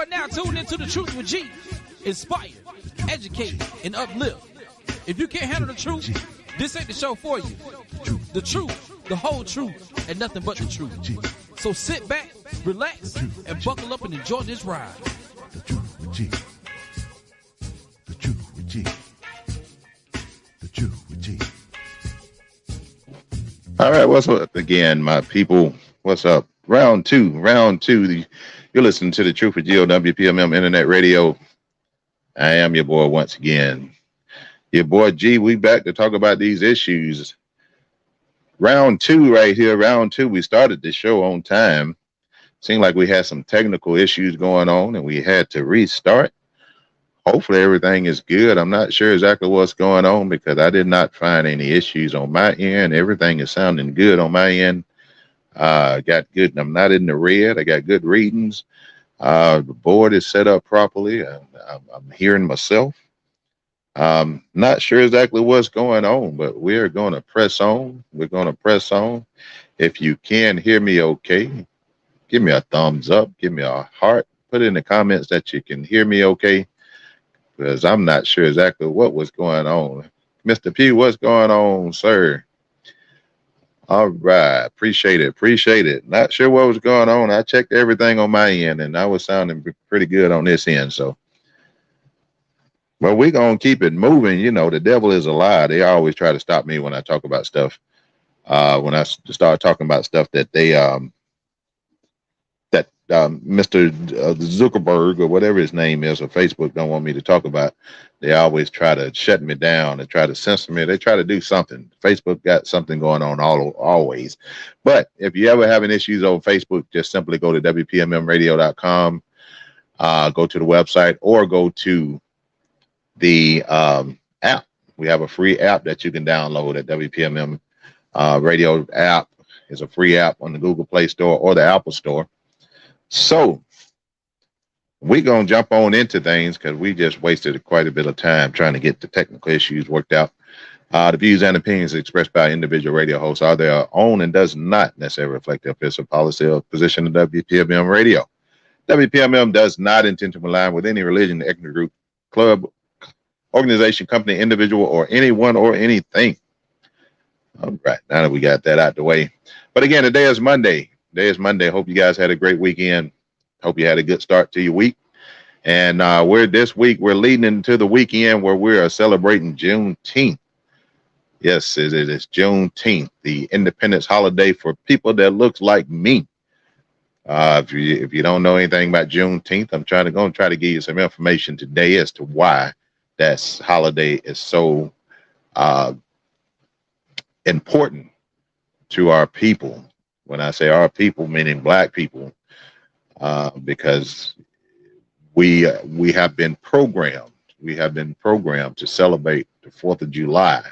now tuned into The Truth with G. Inspire, educate, and uplift. If you can't handle the truth, this ain't the show for you. The truth, the whole truth, and nothing but the truth. So sit back, relax, and buckle up and enjoy this ride. The Truth with G. The Truth with G. The Truth with G. All right, what's up again, my people? What's up? Round two. You're listening to The Truth with G on WPMM Internet Radio. I am your boy once again. Your boy G, we back to talk about these issues. Round two right here. Round two. We started the show on time. Seemed like we had some technical issues going on and we had to restart. Hopefully everything is good. I'm not sure exactly what's going on because I did not find any issues on my end. Everything is sounding good on my end. Got good. I'm not in the red. I got good readings. The board is set up properly. I'm hearing myself. Not sure exactly what's going on, but we're going to press on. We're going to press on. If you can hear me okay, give me a thumbs up. Give me a heart. Put in the comments that you can hear me okay, because I'm not sure exactly what was going on. Mr. P, what's going on, sir? All right. Appreciate it. Not sure what was going on. I checked everything on my end, and I was sounding pretty good on this end, so. Well, we're going to keep it moving. You know, the devil is a lie. They always try to stop me when I talk about stuff. When I start talking about stuff that they, Mr. Zuckerberg or whatever his name is, or Facebook don't want me to talk about, they always try to shut me down and try to censor me. They try to do something. Facebook got something going on always. But if you ever having issues over Facebook, just simply go to WPMMradio.com, go to the website, or go to the app. We have a free app that you can download at WPMM Radio app. Is a free app on the Google Play Store or the Apple Store. So we're going to jump on into things because we just wasted quite a bit of time trying to get the technical issues worked out. The views and opinions expressed by individual radio hosts are their own and does not necessarily reflect the official policy or position of WPMM Radio. WPMM does not intend to align with any religion, ethnic group, club, organization, company, individual, or anyone or anything. All right, now that we got that out the way. But again, today is Monday. Hope you guys had a great weekend. Hope you had a good start to your week. And we're leading into the weekend where we are celebrating Juneteenth. Yes, it is Juneteenth, the independence holiday for people that looks like me. If you don't know anything about Juneteenth, I'm going to try to give you some information today as to why that holiday is so important to our people. When I say our people, meaning black people, because we have been programmed. We have been programmed to celebrate the 4th of July,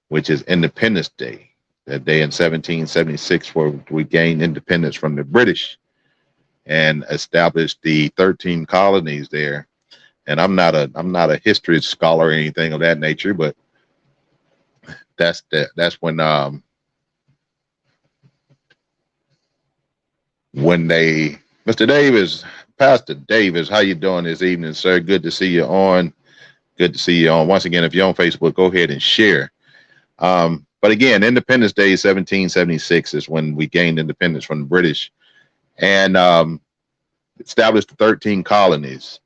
which is Independence Day. That day in 1776, where we gained independence from the British and established the 13 colonies there. And I'm not a history scholar or anything of that nature, but that's when Mr. Davis, Pastor Davis, how you doing this evening, sir? Good to see you on. Once again, if you're on Facebook, go ahead and share. But again, Independence Day 1776 is when we gained independence from the British and established the 13 colonies.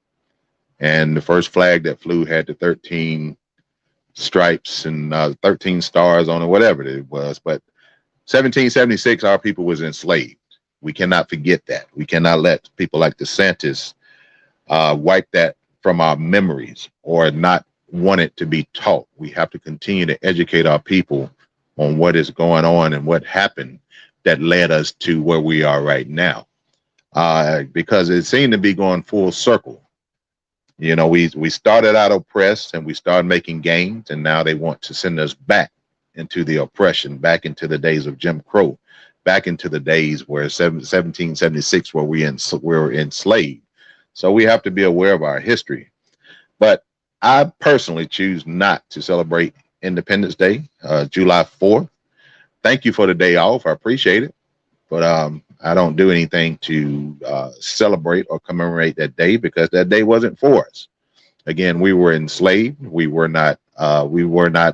And the first flag that flew had the 13 stripes and 13 stars on it, whatever it was. But 1776, our people was enslaved. We cannot forget that. We cannot let people like DeSantis wipe that from our memories or not want it to be taught. We have to continue to educate our people on what is going on and what happened that led us to where we are right now. Because it seemed to be going full circle. You know, we started out oppressed and we started making gains, and now they want to send us back into the oppression, back into the days of Jim Crow, back into the days where 1776, where we were enslaved. So we have to be aware of our history. But I personally choose not to celebrate Independence Day, July 4th. Thank you for the day off. I appreciate it. But I don't do anything to celebrate or commemorate that day because that day wasn't for us. Again, we were enslaved. We were not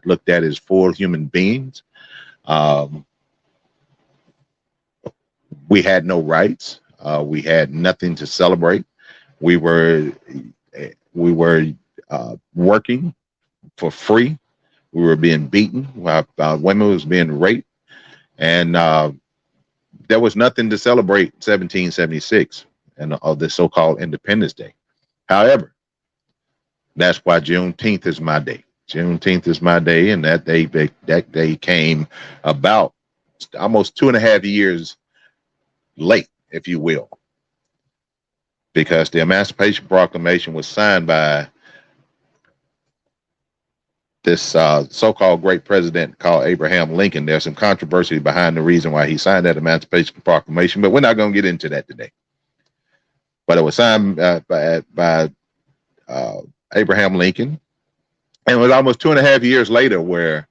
looked at as full human beings. Um, we had no rights. We had nothing to celebrate. We were working for free. We were being beaten. Women was being raped, and there was nothing to celebrate 1776 and of the so-called Independence Day. However, that's why Juneteenth is my day. Juneteenth is my day, and that day came about almost 2.5 years late, if you will, because the Emancipation Proclamation was signed by this so-called great president called Abraham Lincoln. There's some controversy behind the reason why he signed that Emancipation Proclamation, but we're not going to get into that today. But it was signed by Abraham Lincoln, and it was almost 2.5 years later where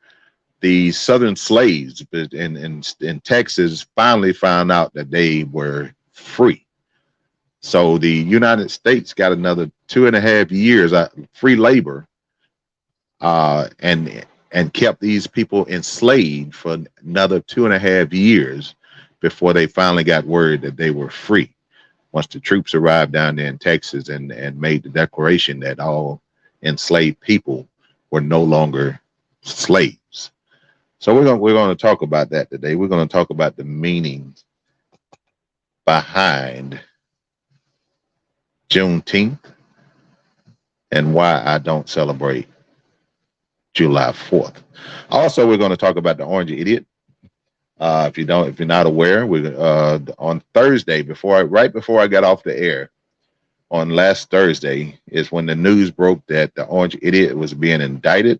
the Southern slaves in Texas finally found out that they were free. So the United States got another 2.5 years free labor, and kept these people enslaved for another 2.5 years before they finally got word that they were free. Once the troops arrived down there in Texas and made the declaration that all enslaved people were no longer slaves. So we're going to talk about that today. We're going to talk about the meaning behind Juneteenth and why I don't celebrate July 4th. Also, we're going to talk about the Orange Idiot. If you're not aware, we on Thursday, right before I got off the air, on last Thursday is when the news broke that the Orange Idiot was being indicted.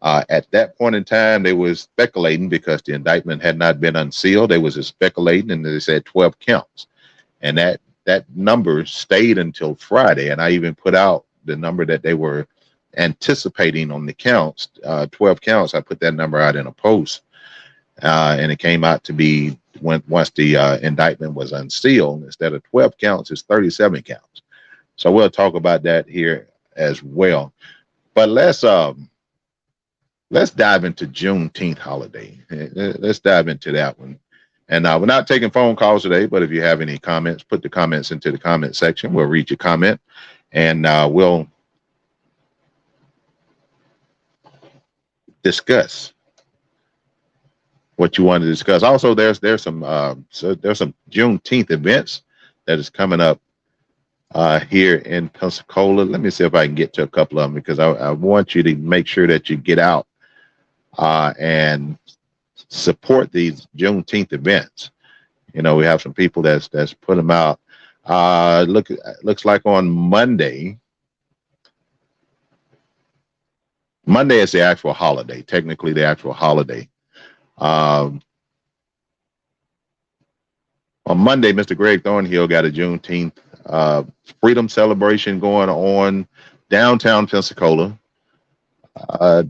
At that point in time, they were speculating because the indictment had not been unsealed. They was speculating, and they said 12 counts, and that number stayed until Friday. And I even put out the number that they were anticipating on the counts, 12 counts. I put that number out in a post, and it came out to be once the indictment was unsealed, instead of 12 counts, it's 37 counts. So we'll talk about that here as well. But let's dive into Juneteenth holiday. Let's dive into that one. And we're not taking phone calls today, but if you have any comments, put the comments into the comment section. We'll read your comment, and we'll discuss what you want to discuss. Also, there's some Juneteenth events that is coming up here in Pensacola. Let me see if I can get to a couple of them, because I want you to make sure that you get out and support these Juneteenth events. You know, we have some people that's put them out. Looks like on Monday. Monday is the actual holiday, technically the actual holiday. On Monday, Mr. Greg Thornhill got a Juneteenth freedom celebration going on downtown Pensacola.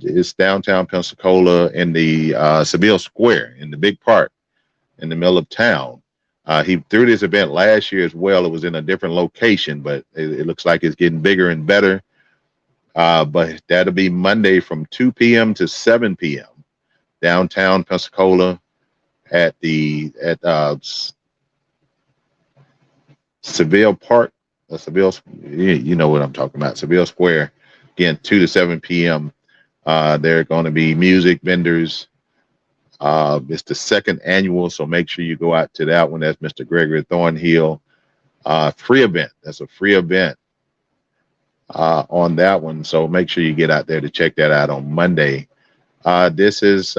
It's downtown Pensacola in the Seville Square, in the big park in the middle of town. He threw this event last year as well. It was in a different location, but it looks like it's getting bigger and better. But that'll be Monday from 2 p.m. to 7 p.m. downtown Pensacola at Seville Park. Seville, you know what I'm talking about. Seville Square, again, 2 to 7 p.m. There are going to be music vendors. It's the second annual, so make sure you go out to that one. That's Mr. Gregory Thornhill. Free event. That's a free event on that one. So make sure you get out there to check that out on Monday. This is,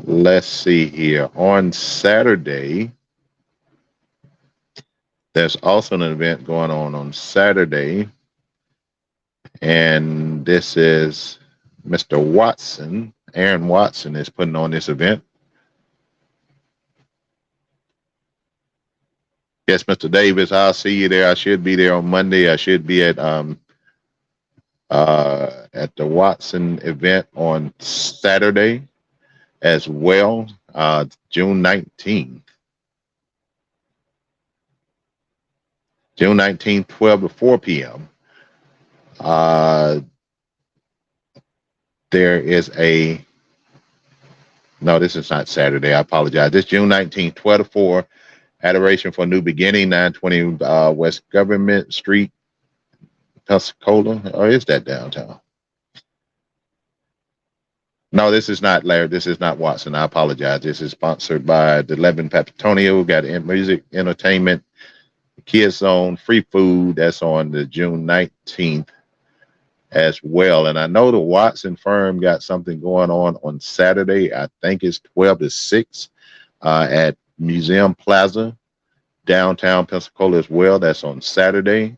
let's see here. On Saturday, there's also an event going on Saturday. And this is Mr. Watson. Aaron Watson is putting on this event. Yes, Mr. Davis, I'll see you there. I should be there on Monday. I should be at the Watson event on Saturday as well. June 19th. June 19th, 12 to 4 p.m. There is no, this is not Saturday. I apologize. This June 19th, 12 to 4, Adoration for a New Beginning, 920 West Government Street, Pensacola. Or is that downtown? No, this is not Larry. This is not Watson. I apologize. This is sponsored by the 11 Papatonio. Got music, entertainment, Kids Zone, free food. That's on the June 19th as well. And I know the Watson firm got something going on Saturday. I think it's 12 to 6 at Museum Plaza, downtown Pensacola as well. That's on Saturday.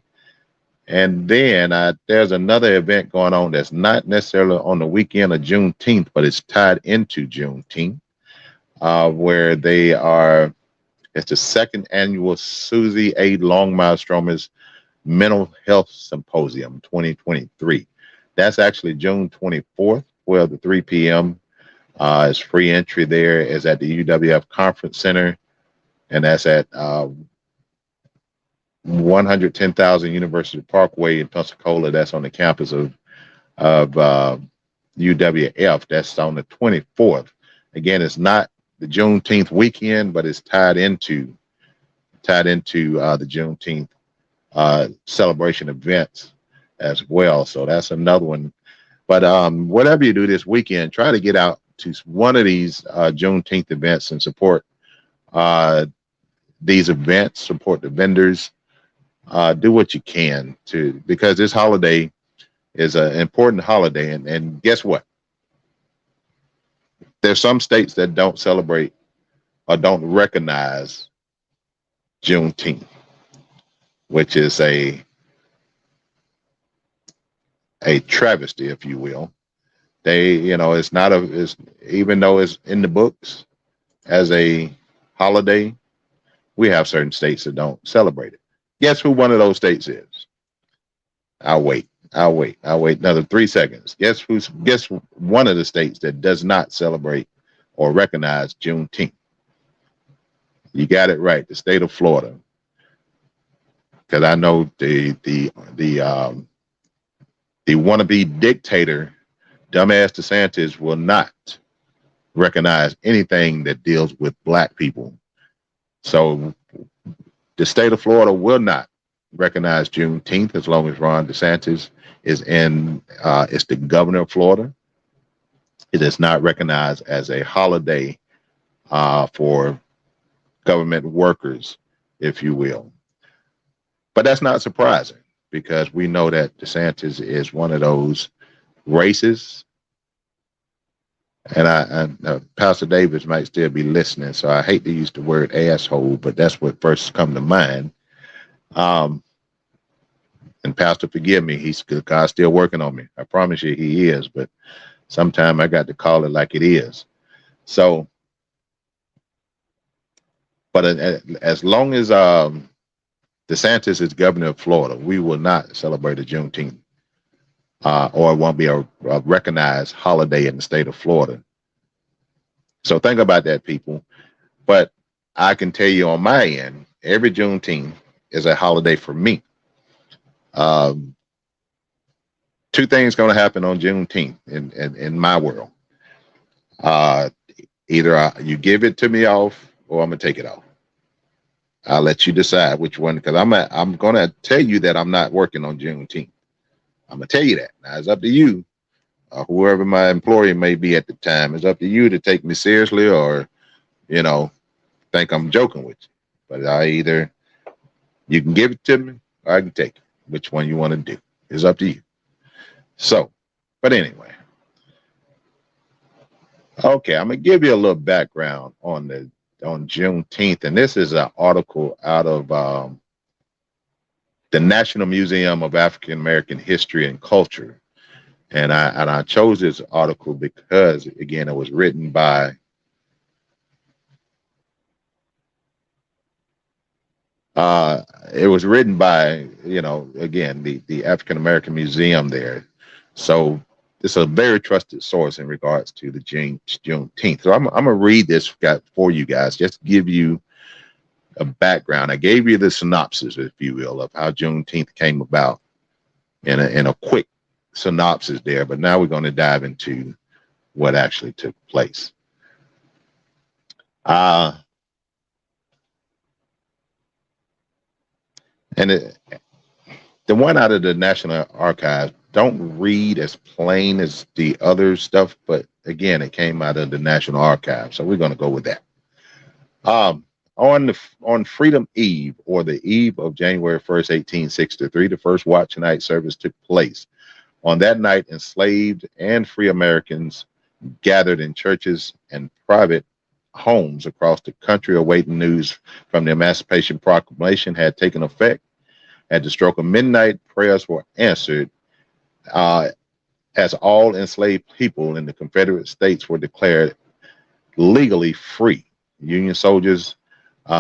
And then there's another event going on that's not necessarily on the weekend of Juneteenth, but it's tied into Juneteenth, where it's the second annual Susie A. Longmire-Stromer's Mental Health Symposium 2023. That's actually June 24th, 12 to 3 p.m. It's free entry there. It's at the UWF Conference Center, and that's at 110,000 University Parkway in Pensacola. That's on the campus of UWF. That's on the 24th. Again, it's not the Juneteenth weekend, but it's tied into the Juneteenth celebration events as well. So that's another one. But whatever you do this weekend, try to get out to one of these Juneteenth events and support these events, support the vendors. Do what you can because this holiday is an important holiday. And guess what? There's some states that don't celebrate or don't recognize Juneteenth, which is a travesty, if you will. It's not even though it's in the books as a holiday, we have certain states that don't celebrate it. Guess who one of those states is? I'll wait another 3 seconds. Guess one of the states that does not celebrate or recognize Juneteenth? You got it right, the state of Florida. Because I know the wannabe dictator, dumbass DeSantis, will not recognize anything that deals with Black people. So the state of Florida will not recognize Juneteenth as long as Ron DeSantis is it's the governor of Florida. It is not recognized as a holiday for government workers, if you will. But that's not surprising because we know that DeSantis is one of those racists. And Pastor Davis might still be listening, so I hate to use the word asshole, but that's what first come to mind. And Pastor, forgive me, God's still working on me. I promise you he is, but sometimes I got to call it like it is. So, but as long as DeSantis is governor of Florida, we will not celebrate a Juneteenth. Or it won't be a recognized holiday in the state of Florida. So think about that, people. But I can tell you on my end, every Juneteenth is a holiday for me. Two things going to happen on Juneteenth in my world. Either you give it to me off or I'm going to take it off. I'll let you decide which one, because I'm going to tell you that I'm not working on Juneteenth. I'm going to tell you that. Now, it's up to you, whoever my employer may be at the time. It's up to you to take me seriously or, think I'm joking with you. But you can give it to me or I can take it. Which one you want to do. It's up to you. So, but anyway. Okay, I'm going to give you a little background on Juneteenth. And this is an article out of the National Museum of African American History and Culture. And I chose this article because, again, it was written by again, the African American Museum there. So it's a very trusted source in regards to the Juneteenth. So I'm gonna read this for you guys, just to give you a background. I gave you the synopsis, if you will, of how Juneteenth came about in a quick synopsis there. But now we're going to dive into what actually took place. And the one out of the National Archives don't read as plain as the other stuff, but again, it came out of the National Archives, so we're going to go with that. On Freedom Eve, or the eve of January 1st, 1863, the first watch night service took place. On that night, enslaved and free Americans gathered in churches and private homes across the country, awaiting news from the Emancipation Proclamation had taken effect. At the stroke of midnight, prayers were answered as all enslaved people in the Confederate States were declared legally free. Union soldiers,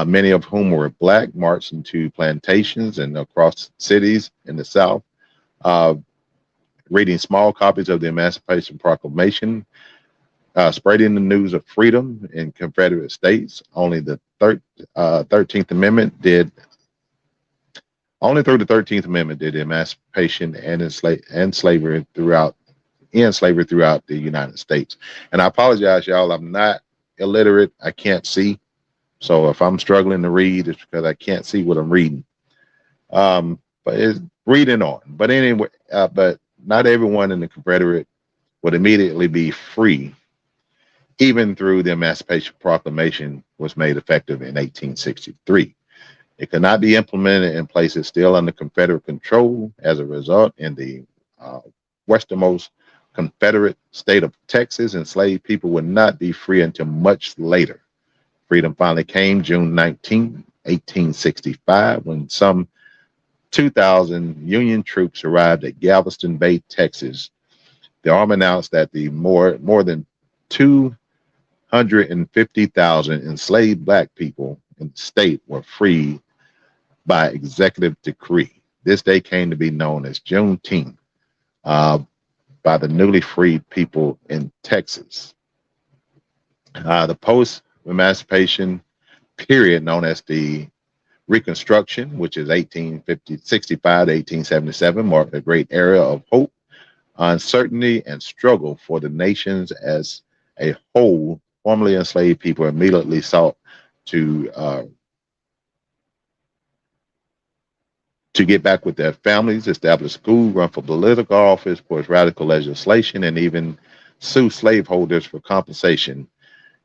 many of whom were black, marched into plantations and across cities in the South, reading small copies of the Emancipation Proclamation, spreading the news of freedom in Confederate States. Only the 13th Amendment did. Only through the 13th Amendment did emancipation and slavery throughout the United States. And I apologize, y'all. I'm not illiterate. I can't see. So if I'm struggling to read, it's because I can't see what I'm reading. But it's reading on. But anyway, but not everyone in the Confederate would immediately be free, even through the Emancipation Proclamation was made effective in 1863. It could not be implemented in places still under Confederate control. As a result, in the westernmost Confederate state of Texas, enslaved people would not be free until much later. Freedom finally came June 19, 1865, when some 2,000 Union troops arrived at Galveston Bay, Texas. The Army announced that the more than 250,000 enslaved black people in the state were freed by executive decree. This day came to be known as Juneteenth by the newly freed people in Texas. The post-emancipation period, known as the Reconstruction, which is 1865 to 1877, marked a great era of hope, uncertainty, and struggle for the nations as a whole. Formerly enslaved people immediately sought to get back with their families, establish schools, run for political office, push radical legislation, and even sue slaveholders for compensation.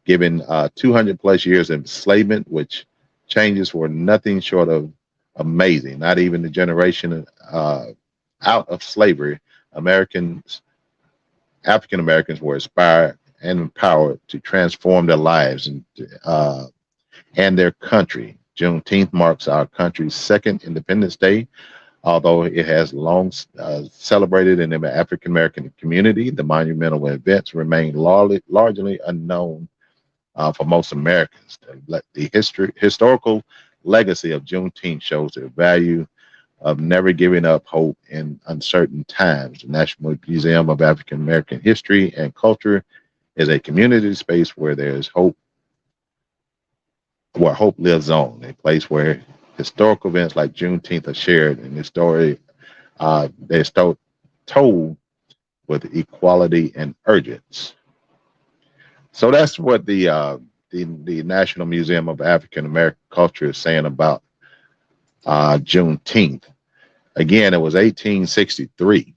Given 200 plus years of enslavement, which changes were nothing short of amazing. Not even the generation out of slavery, African Americans were inspired and empowered to transform their lives and their country. Juneteenth marks our country's second Independence Day. Although it has long celebrated in the African American community, the monumental events remain largely unknown for most Americans. The historical legacy of Juneteenth shows the value of never giving up hope in uncertain times. The National Museum of African American History and Culture is a community space where there is hope, where hope lives on, a place where historical events like Juneteenth are shared, and the story they're told with equality and urgency. So that's what the National Museum of African American Culture is saying about Juneteenth. Again, it was 1863,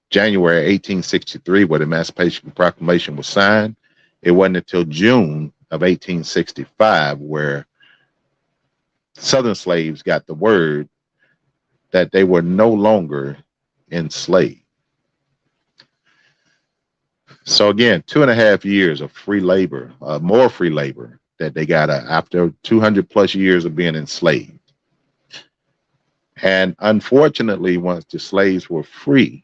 January 1863, where the Emancipation Proclamation was signed. It wasn't until June of 1865 where Southern slaves got the word that they were no longer enslaved. So again, 2.5 years of free labor, more free labor that they got after 200 plus years of being enslaved. And unfortunately, once the slaves were free,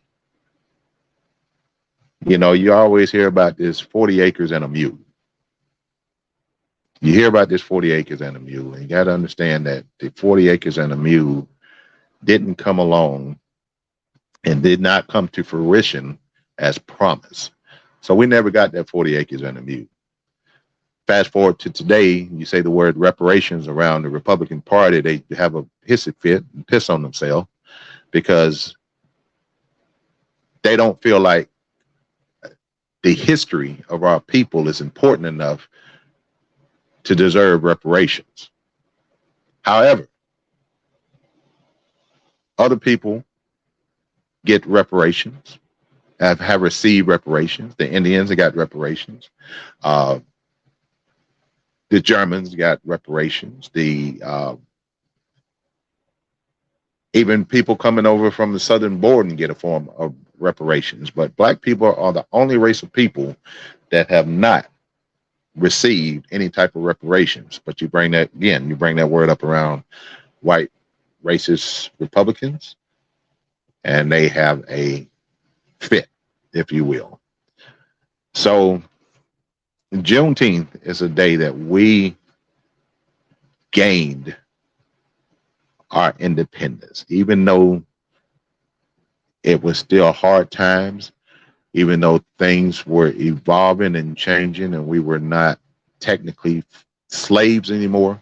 you know, you always hear about this 40 acres and a mule. You hear about this 40 acres and a mule, and you got to understand that the 40 acres and a mule didn't come along and did not come to fruition as promised. So we never got that 40 acres and a mule. Fast forward to today, you say the word reparations around the Republican Party, they have a hissy fit and piss on themselves because they don't feel like the history of our people is important enough to deserve reparations. However, other people get reparations, have received reparations. The Indians have got reparations. The Germans got reparations. Even people coming over from the southern border get a form of reparations. But black people are the only race of people that have not received any type of reparations. But you bring that word up around white racist Republicans, and they have a fit, if you will. So Juneteenth is a day that we gained our independence, even though it was still hard times, even though things were evolving and changing and we were not technically slaves anymore.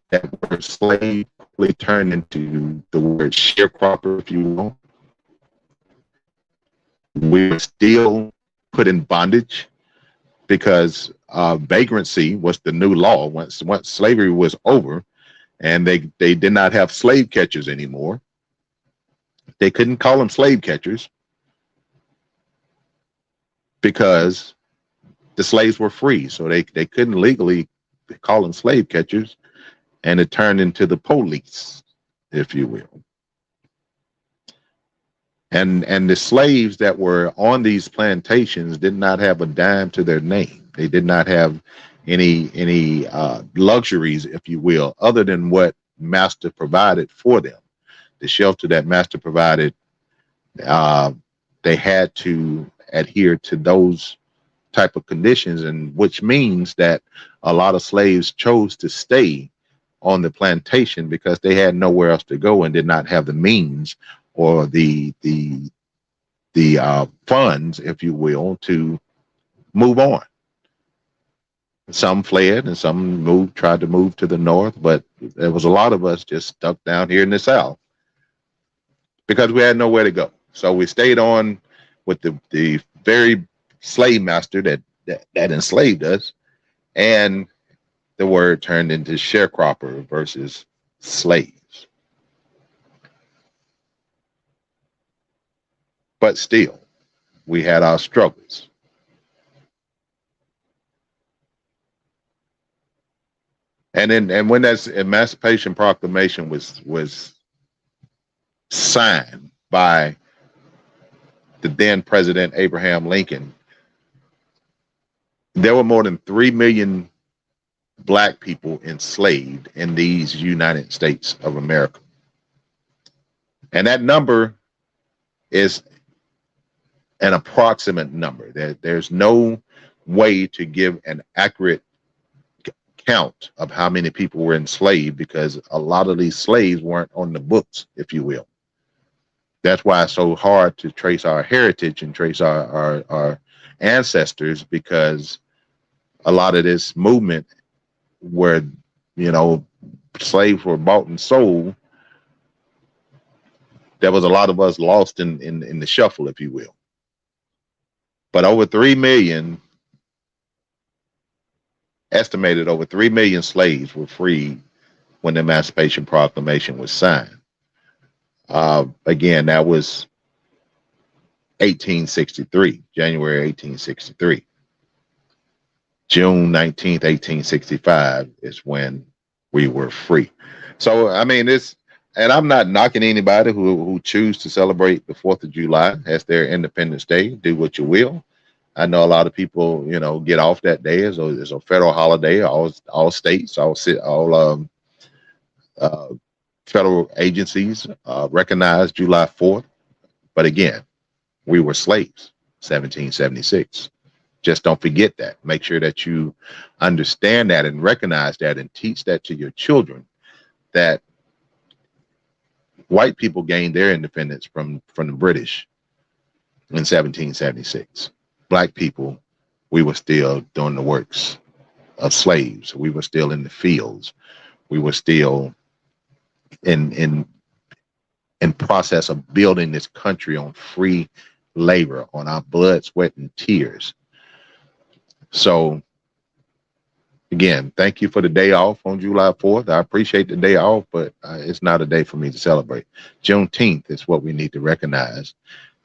That word slave quickly turned into the word sharecropper, if you will. We were still put in bondage because vagrancy was the new law. Once slavery was over and they did not have slave catchers anymore, they couldn't call them slave catchers because the slaves were free. So they couldn't legally call them slave catchers, and it turned into the police, if you will. And the slaves that were on these plantations did not have a dime to their name. They did not have any luxuries, if you will, other than what master provided for them. The shelter that master provided, they had to adhere to those type of conditions, and which means that a lot of slaves chose to stay on the plantation because they had nowhere else to go and did not have the means or the funds, if you will, to move on. Some fled and some tried to move to the north, but there was a lot of us just stuck down here in the south because we had nowhere to go. So we stayed on with the very slave master that enslaved us, and the word turned into sharecropper versus slaves. But still, we had our struggles. And when that Emancipation Proclamation was signed by the then President Abraham Lincoln, there were more than 3 million black people enslaved in these United States of America. And that number is an approximate number. There's no way to give an accurate count of how many people were enslaved because a lot of these slaves weren't on the books, if you will. That's why it's so hard to trace our heritage and trace our ancestors, because a lot of this movement where, slaves were bought and sold, there was a lot of us lost in the shuffle, if you will. But estimated over 3 million slaves were freed when the Emancipation Proclamation was signed. Again, that was 1863, January 1863. June 19th, 1865 is when we were free. So, I mean, and I'm not knocking anybody who choose to celebrate the 4th of July as their Independence Day. Do what you will. I know a lot of people, get off that day as a federal holiday. All states, all federal agencies recognize July 4th. But again, we were slaves, 1776. Just don't forget that. Make sure that you understand that and recognize that and teach that to your children, that white people gained their independence from the British in 1776. Black people, we were still doing the works of slaves. We were still in the fields. We were still in process of building this country on free labor, on our blood, sweat, and tears. So again, thank you for the day off on July 4th. I appreciate the day off, but it's not a day for me to celebrate. Juneteenth is what we need to recognize.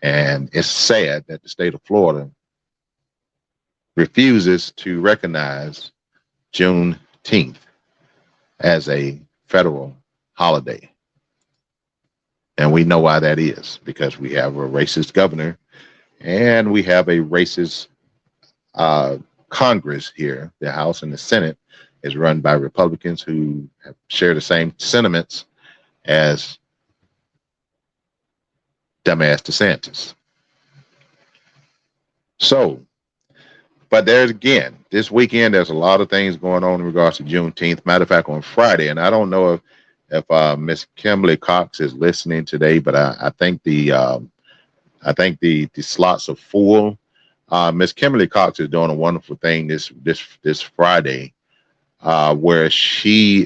And it's sad that the state of Florida refuses to recognize Juneteenth as a federal holiday. And we know why that is, because we have a racist governor and we have a racist Congress here. The House and the Senate is run by Republicans who share the same sentiments as dumbass DeSantis. So, but there's again, this weekend, there's a lot of things going on in regards to Juneteenth. Matter of fact, on Friday, and I don't know if Miss Kimberly Cox is listening today, but I think the slots are full. Miss Kimberly Cox is doing a wonderful thing this Friday, where she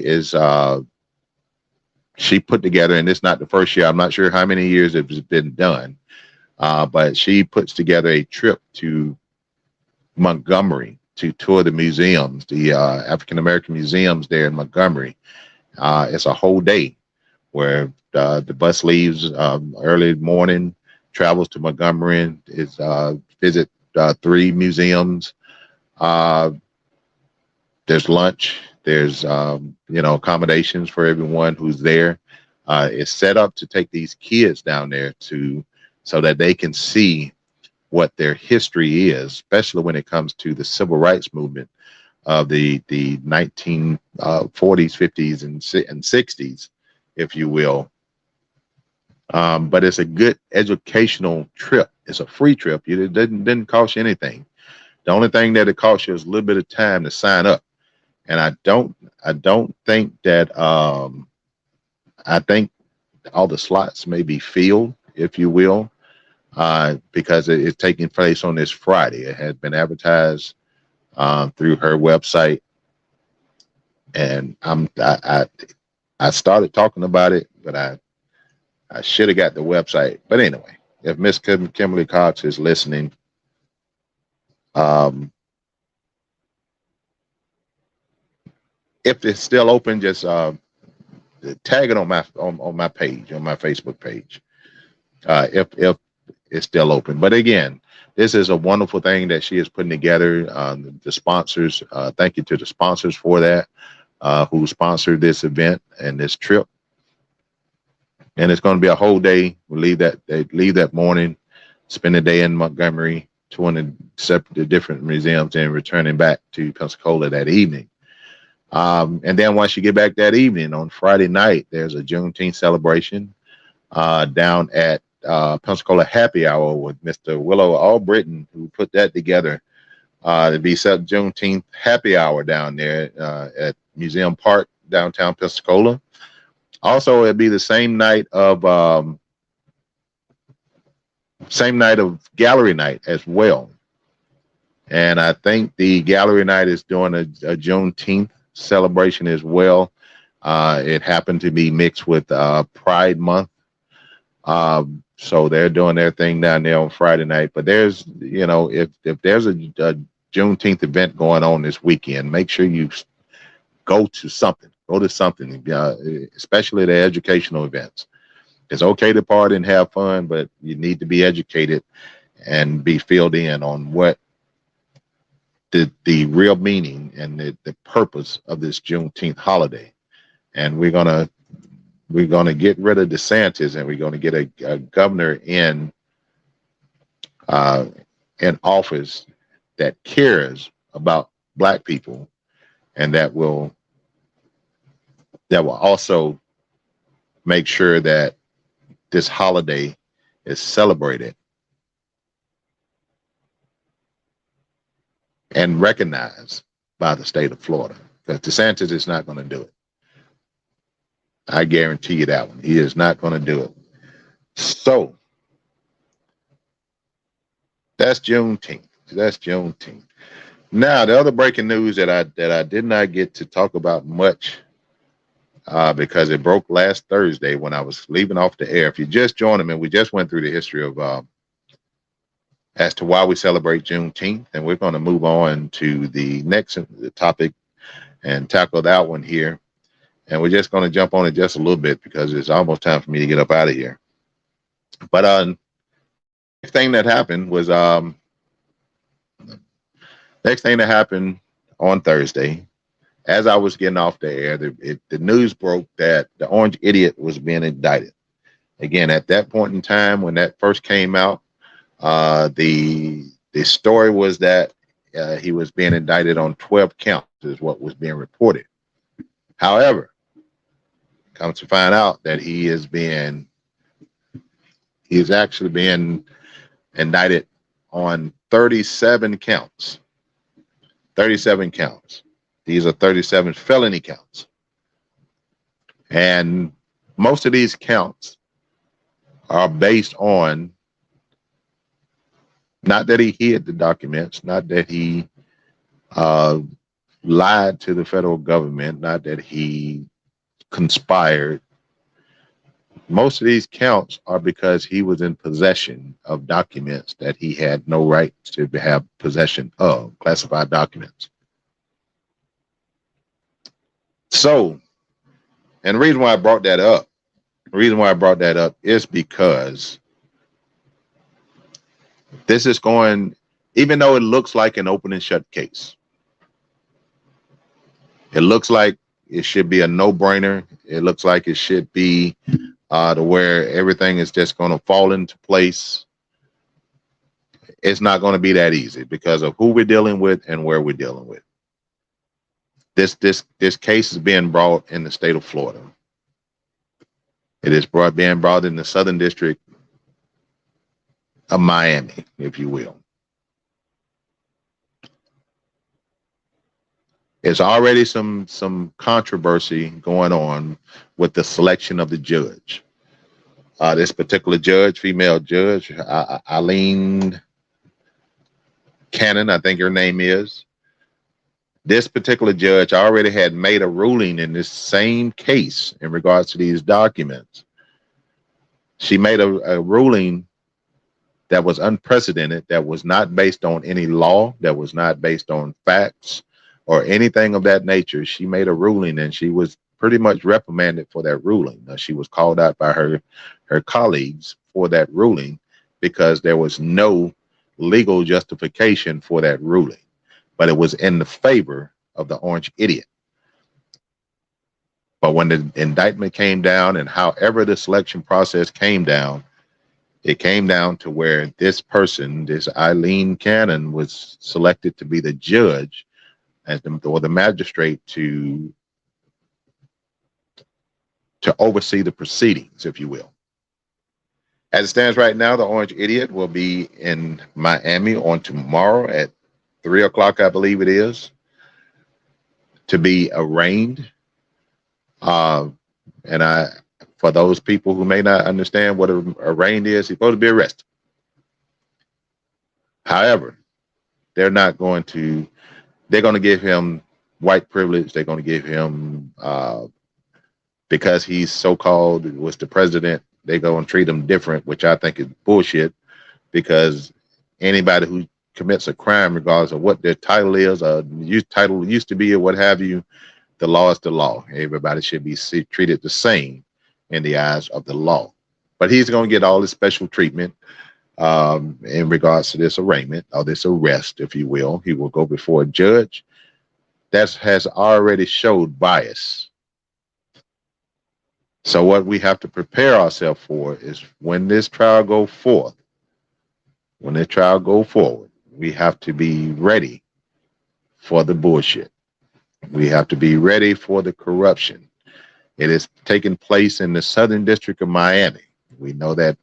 put together, and it's not the first year. I'm not sure how many years it's been done, but she puts together a trip to Montgomery to tour the museums, the African American museums there in Montgomery. It's a whole day where the bus leaves early morning, travels to Montgomery, and is visit 3 museums. There's lunch. There's accommodations for everyone who's there. It's set up to take these kids down there so that they can see what their history is, especially when it comes to the civil rights movement of the 1940s, 50s, and 60s, if you will. But it's a good educational trip. It's a free trip. It didn't cost you anything. The only thing that it costs you is a little bit of time to sign up. And I don't think that I think all the slots may be filled, if you will, because it's taking place on this Friday. It has been advertised through her website, and I started talking about it, but I should have got the website. But anyway, if Miss Kimberly Cox is listening, if it's still open, just tag it on my page, on my Facebook page, if it's still open. But again, this is a wonderful thing that she is putting together. The sponsors, thank you to the sponsors for that, who sponsored this event and this trip. And it's going to be a whole day. They leave that morning, spend the day in Montgomery, touring the different museums, and returning back to Pensacola that evening. And then once you get back that evening, on Friday night, there's a Juneteenth celebration down at Pensacola Happy Hour with Mr. Willow Albritton, who put that together. To be set Juneteenth Happy Hour down there at Museum Park, downtown Pensacola. Also, it'd be the same night of gallery night as well. And I think the gallery night is doing a Juneteenth celebration as well. It happened to be mixed with Pride Month. So they're doing their thing down there on Friday night. But there's, if there's a Juneteenth event going on this weekend, make sure you go to something. Go to something, especially the educational events. It's okay to party and have fun, but you need to be educated and be filled in on what the real meaning and the purpose of this Juneteenth holiday. And we're gonna get rid of DeSantis, and we're gonna get a governor in office that cares about Black people, and that will also make sure that this holiday is celebrated and recognized by the state of Florida, because DeSantis is not going to do it. I guarantee you that one. He is not going to do it. So that's Juneteenth. That's Juneteenth. Now, the other breaking news that I did not get to talk about much because it broke last Thursday when I was leaving off the air. If you just joined me, we just went through the history of as to why we celebrate Juneteenth, and we're going to move on to the next topic and tackle that one here. And we're just going to jump on it just a little bit because it's almost time for me to get up out of here. But next thing that happened was next thing that happened on Thursday, as I was getting off the air, the news broke that the Orange Idiot was being indicted. Again, at that point in time, when that first came out, the story was that he was being indicted on 12 counts, is what was being reported. However, comes to find out that he is actually being indicted on 37 counts. 37 counts. These are 37 felony counts. And most of these counts are based on not that he hid the documents, not that he lied to the federal government, not that he conspired. Most of these counts are because he was in possession of documents that he had no right to have possession of, classified documents. So, and the reason why I brought that up, is because this is going, even though it looks like an open and shut case, it looks like it should be a no-brainer. It looks like it should be to where everything is just going to fall into place. It's not going to be that easy because of who we're dealing with and where we're dealing with. This case is being brought in the state of Florida. It is being brought in the Southern District of Miami, if you will. There's already some controversy going on with the selection of the judge. This particular judge, female judge, Eileen Cannon, I think her name is. This particular judge already had made a ruling in this same case in regards to these documents. She made a ruling that was unprecedented, that was not based on any law, that was not based on facts or anything of that nature. She made a ruling and she was pretty much reprimanded for that ruling. She was called out by her colleagues for that ruling because there was no legal justification for that ruling, but it was in the favor of the Orange Idiot. But when the indictment came down and however the selection process came down, it came down to where this person, this Eileen Cannon, was selected to be the judge or the magistrate to oversee the proceedings, if you will. As it stands right now, the Orange Idiot will be in Miami on tomorrow at 3 o'clock, I believe it is, to be arraigned. For those people who may not understand what arraigned is, he's supposed to be arrested. However, they're going to give him white privilege. They're going to give him, because he's so-called was the president, they're going to treat him different, which I think is bullshit, because anybody who commits a crime, regardless of what their title is, title used to be or what have you, the law is the law. Everybody should be treated the same in the eyes of the law. But he's going to get all this special treatment in regards to this arraignment or this arrest, if you will. He will go before a judge that has already showed bias. So what we have to prepare ourselves for is when this trial go forward, we have to be ready for the bullshit. We have to be ready for the corruption. It is taking place in the Southern District of Miami. We know that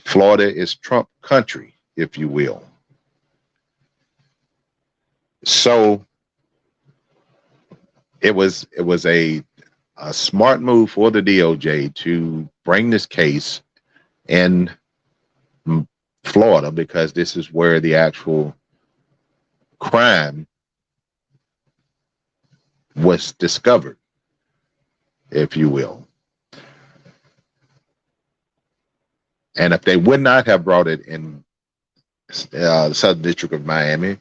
Florida is Trump country, if you will. So it was a a smart move for the DOJ to bring this case in Florida, because this is where the actual crime was discovered, if you will. And if they would not have brought it in the Southern District of Miami,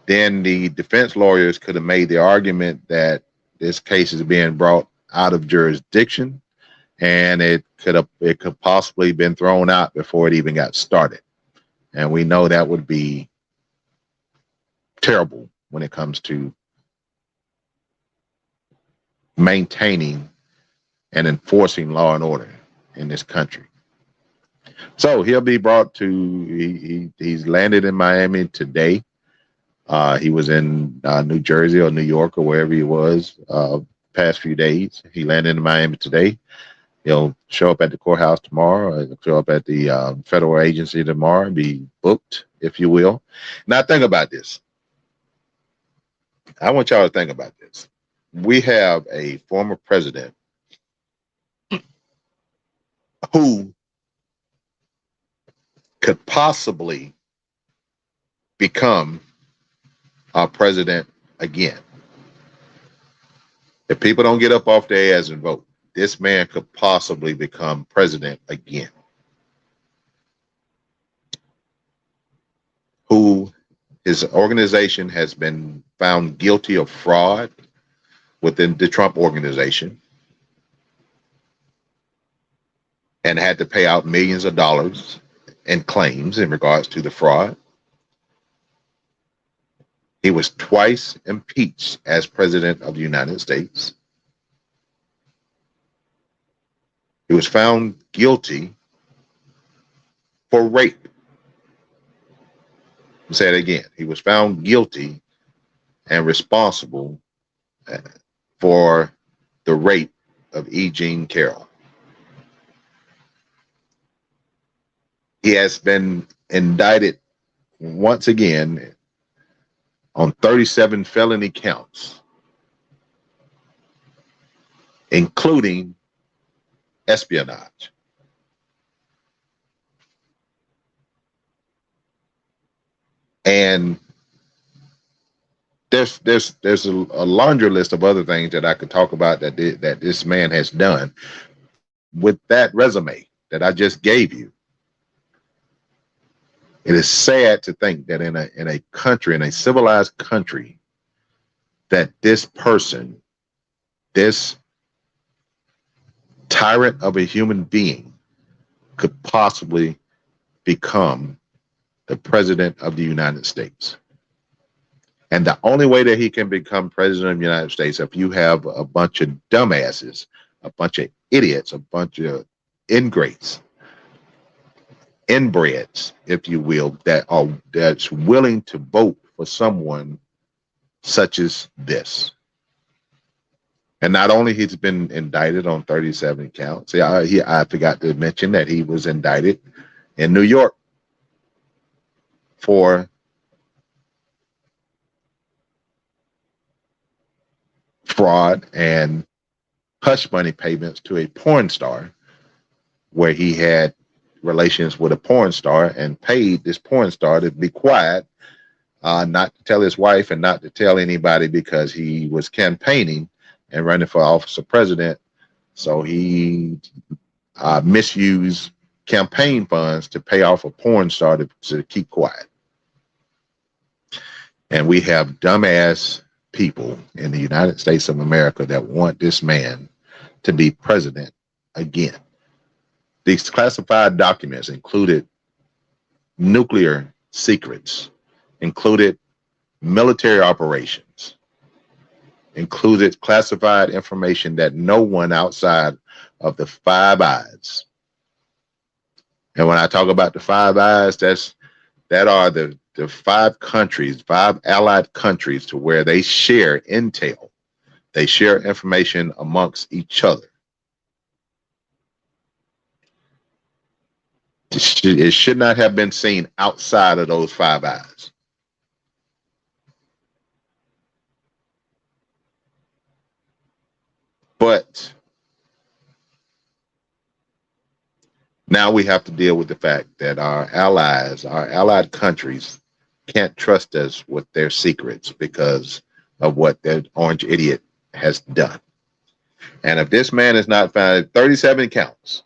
then the defense lawyers could have made the argument that this case is being brought out of jurisdiction, and it could possibly been thrown out before it even got started. And we know that would be terrible when it comes to maintaining and enforcing law and order in this country. So he'll be brought to, he's landed in Miami today. He was in New Jersey or New York or wherever he was past few days. He landed in Miami today. He'll show up at the courthouse tomorrow, or show up at the federal agency tomorrow, and be booked, if you will. Now think about this. I want y'all to think about this. We have a former president who could possibly become our president again. If people don't get up off their ass and vote, this man could possibly become president again. Who his organization has been found guilty of fraud within the Trump organization and had to pay out millions of dollars in claims in regards to the fraud. He was twice impeached as president of the United States. He was found guilty for rape. I'll say it again. He was found guilty and responsible for the rape of E. Jean Carroll. He has been indicted once again on 37 felony counts, including espionage. And there's a laundry list of other things that I could talk about that this man has done with that resume that I just gave you. It is sad to think that in a country, in a civilized country, that this person, this tyrant of a human being, could possibly become the president of the United States. And the only way that he can become president of the United States, if you have a bunch of dumbasses, a bunch of idiots, a bunch of ingrates, inbreds, if you will, that's willing to vote for someone such as this. And not only he's been indicted on 37 counts. See, I forgot to mention that he was indicted in New York for fraud and hush money payments to a porn star, where he had relations with a porn star and paid this porn star to be quiet, not to tell his wife and not to tell anybody, because he was campaigning and running for office of president. So he misused campaign funds to pay off a porn star to keep quiet. And we have dumbass people in the United States of America that want this man to be president again. These classified documents included nuclear secrets, included military operations, included classified information that no one outside of the Five Eyes. And when I talk about the Five Eyes, that are the 5 countries, 5 allied countries, to where they share intel. They share information amongst each other. It should not have been seen outside of those Five Eyes. But now we have to deal with the fact that our allies, our allied countries, can't trust us with their secrets because of what that orange idiot has done. And if this man is not found, 37 counts,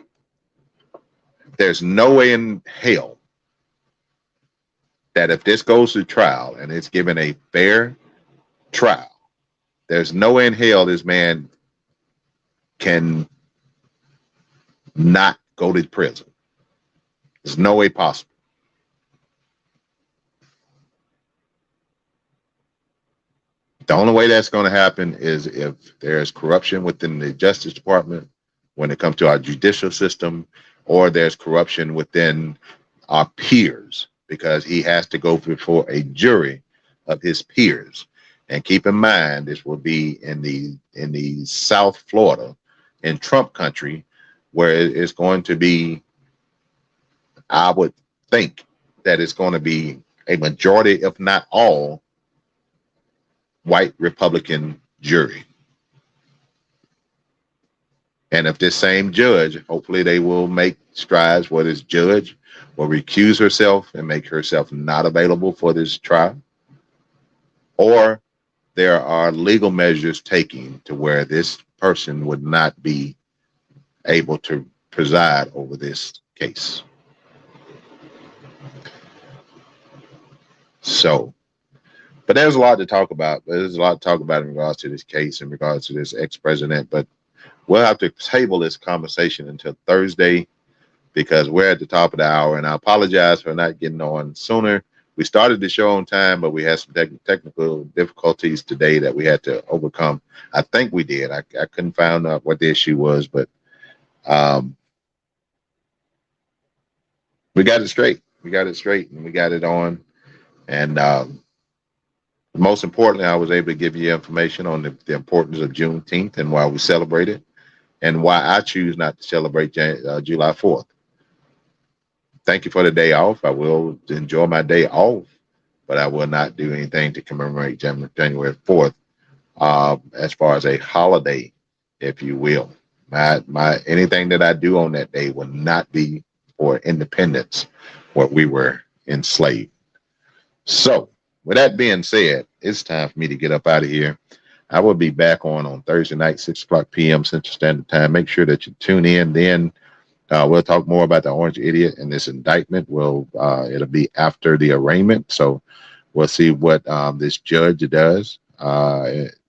there's no way in hell that if this goes to trial and it's given a fair trial, there's no way in hell this man can not go to prison. There's no way possible. The only way that's going to happen is if there's corruption within the Justice Department when it comes to our judicial system, or there's corruption within our peers, because he has to go before a jury of his peers. And keep in mind, this will be in the South Florida, in Trump country, where it's going to be, I would think that it's going to be a majority, if not all, white Republican jury. And if this same judge, hopefully they will make strides where this judge will recuse herself and make herself not available for this trial, or there are legal measures taken to where this person would not be able to preside over this case. So, but there's a lot to talk about. There's a lot to talk about in regards to this case, in regards to this ex-president. But we'll have to table this conversation until Thursday because we're at the top of the hour. And I apologize for not getting on sooner. We started the show on time, but we had some technical difficulties today that we had to overcome. I think we did. I couldn't find out what the issue was, but we got it straight. We got it straight, and we got it on. And most importantly, I was able to give you information on the importance of Juneteenth and why we celebrate it, and why I choose not to celebrate July 4th. Thank you for the day off. I will enjoy my day off, but I will not do anything to commemorate January 4th as far as a holiday, if you will. My anything that I do on that day will not be for independence, where we were enslaved. So, with that being said, it's time for me to get up out of here. I will be back on Thursday night, 6 o'clock p.m. Central Standard Time. Make sure that you tune in. Then we'll talk more about the orange idiot and this indictment. It'll be after the arraignment. So we'll see what this judge does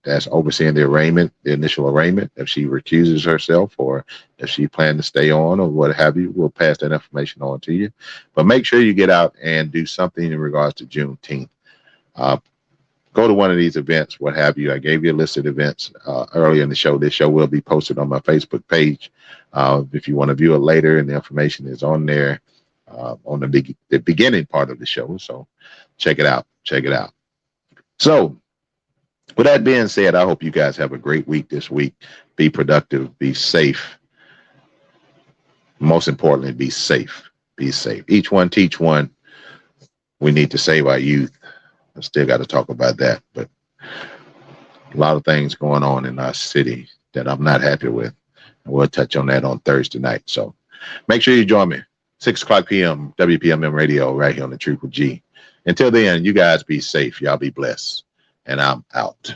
that's overseeing the arraignment, the initial arraignment, if she recuses herself or if she plans to stay on or what have you. We'll pass that information on to you. But make sure you get out and do something in regards to Juneteenth. Go to one of these events, what have you. I gave you a list of events earlier in the show. This show will be posted on my Facebook page. If you want to view it later, and the information is on there on the beginning part of the show. So check it out. Check it out. So with that being said, I hope you guys have a great week this week. Be productive. Be safe. Most importantly, be safe. Be safe. Each one teach one. We need to save our youth. I still got to talk about that, but a lot of things going on in our city that I'm not happy with. And we'll touch on that on Thursday night. So make sure you join me, 6 o'clock p.m. WPMM radio right here on the Ttwg. Until then, you guys be safe. Y'all be blessed. And I'm out.